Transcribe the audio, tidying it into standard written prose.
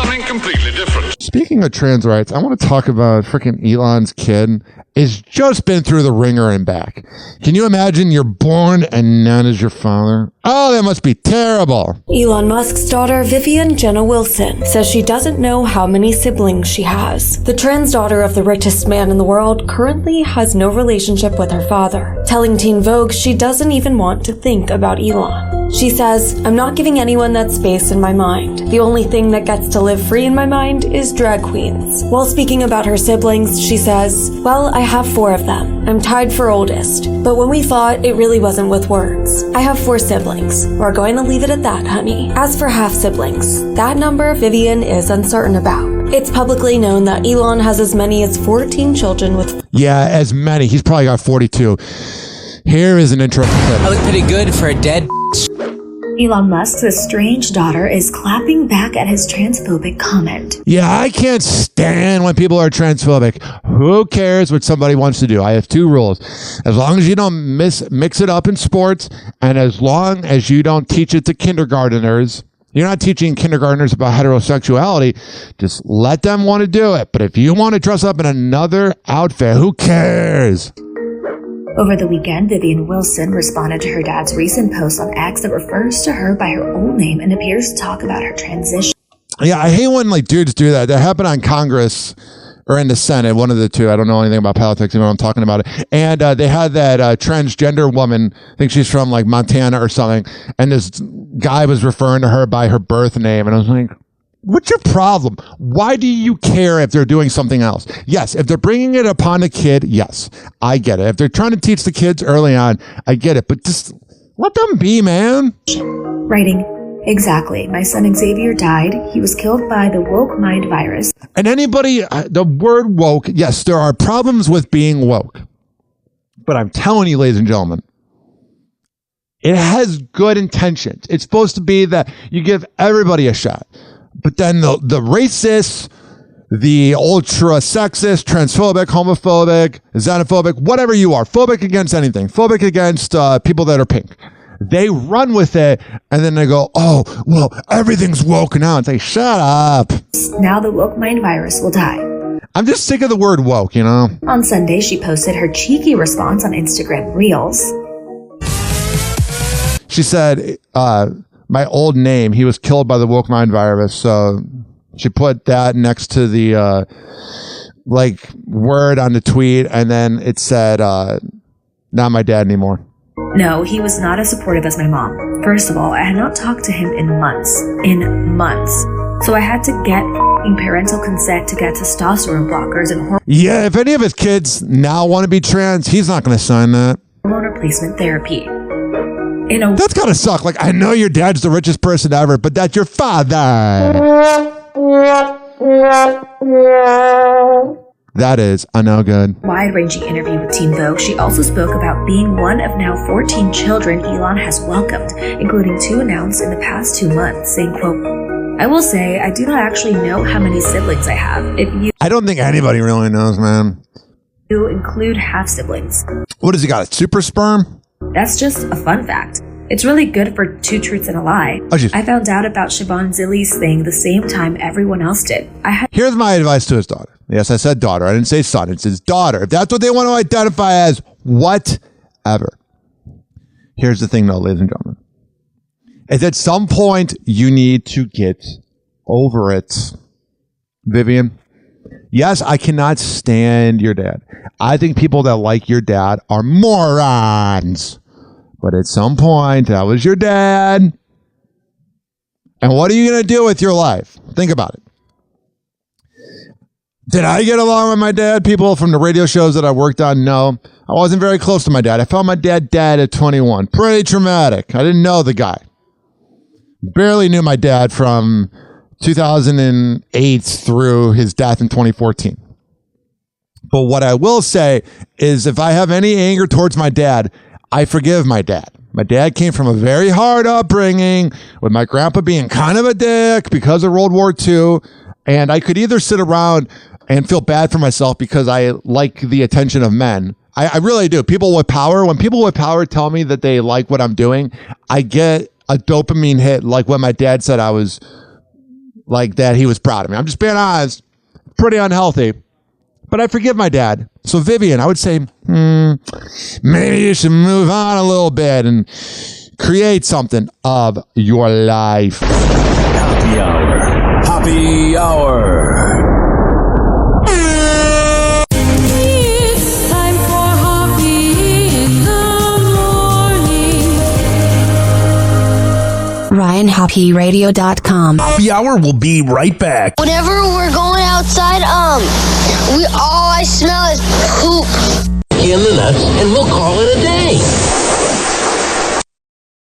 something completely different. Speaking of trans rights, I want to talk about freaking Elon's kid. Is just been through the ringer and back. Can you imagine you're born and none is your father? Oh, that must be terrible. Elon Musk's daughter, Vivian Jenna Wilson, says she doesn't know how many siblings she has. The trans daughter of the richest man in the world currently has no relationship with her father, telling Teen Vogue she doesn't even want to think about Elon. She says, "I'm not giving anyone that space in my mind. The only thing that gets to live free in my mind is drag queens." While speaking about her siblings, she says, "Well, I have 4 of them. I'm tied for oldest, but when we fought, it really wasn't with words. I have 4 siblings. We're going to leave it at that, honey." As for half siblings, that number Vivian is uncertain about. It's publicly known that Elon has as many as 14 children with... Yeah, as many. He's probably got 42. Here is an interesting clip. I look pretty good for a dead... Elon Musk's estranged daughter is clapping back at his transphobic comment. Yeah, I can't stand when people are transphobic. Who cares what somebody wants to do? I have 2 rules. As long as you don't mix it up in sports, and as long as you don't teach it to kindergarteners, you're not teaching kindergarteners about heterosexuality, just let them want to do it. But if you want to dress up in another outfit, who cares? Over the weekend, Vivian Wilson responded to her dad's recent post on X that refers to her by her old name and appears to talk about her transition. Yeah, I hate when like dudes do that. That happened on Congress or in the Senate, one of the two. I don't know anything about politics, even though I'm talking about it. And they had that transgender woman, I think she's from like Montana or something, and this guy was referring to her by her birth name. And I was like, what's your problem? Why do you care if they're doing something else? Yes, if they're bringing it upon a kid, yes, I get it. If they're trying to teach the kids early on, I get it. But just let them be, man. Writing, "Exactly. My son Xavier died. He was killed by the woke mind virus." And anybody, the word woke, yes, there are problems with being woke. But I'm telling you, ladies and gentlemen, it has good intentions. It's supposed to be that you give everybody a shot. But then the racists, the ultra sexist, transphobic, homophobic, xenophobic, whatever you are, phobic against anything, phobic against people that are pink, they run with it and then they go, oh, well, everything's woke now. It's like, shut up. Now the woke mind virus will die. I'm just sick of the word woke, you know? On Sunday, she posted her cheeky response on Instagram Reels. She said, my old name, he was killed by the woke mind virus. So she put that next to the word on the tweet, and then it said, not my dad anymore. No, he was not as supportive as my mom. First of all, I had not talked to him in months. So I had to get parental consent to get testosterone blockers and hormone Yeah, if any of his kids now want to be trans, he's not going to sign that. replacement therapy. That's gotta suck. Like, I know your dad's the richest person ever, but that's your father. That is a no good. Wide-ranging interview with Teen Vogue, she also spoke about being one of now 14 children Elon has welcomed, including 2 announced in the past 2 months, saying, quote, "I will say, I do not actually know how many siblings I have. I don't think anybody really knows, man. You include half-siblings. What has he got, a super sperm? That's just a fun fact. It's really good for 2 truths and a lie. I found out about Siobhan Zilli's thing the same time everyone else did. Here's my advice to his daughter. Yes, I said daughter. I didn't say son. It's his daughter. If that's what they want to identify as, whatever. Here's the thing, though, ladies and gentlemen. Is at some point, you need to get over it. Vivian, yes, I cannot stand your dad. I think people that like your dad are morons. But at some point, that was your dad. And what are you going to do with your life? Think about it. Did I get along with my dad? People from the radio shows that I worked on, no. I wasn't very close to my dad. I found my dad dead at 21. Pretty traumatic. I didn't know the guy. Barely knew my dad from 2008 through his death in 2014. But what I will say is if I have any anger towards my dad, I forgive my dad. My dad came from a very hard upbringing with my grandpa being kind of a dick because of World War II. And I could either sit around and feel bad for myself because I like the attention of men. I really do. People with power, when people with power tell me that they like what I'm doing, I get a dopamine hit like when my dad said I was like that he was proud of me. I'm just being honest. Pretty unhealthy. But I forgive my dad. So Vivian, I would say, maybe you should move on a little bit and create something of your life. Happy hour. Happy hour. It's time for Hoppe in the morning. RyanHoppeRadio.com. Happy hour will be right back. Whenever we're going outside, all I smell is poop. In the nuts, and we'll call it a day.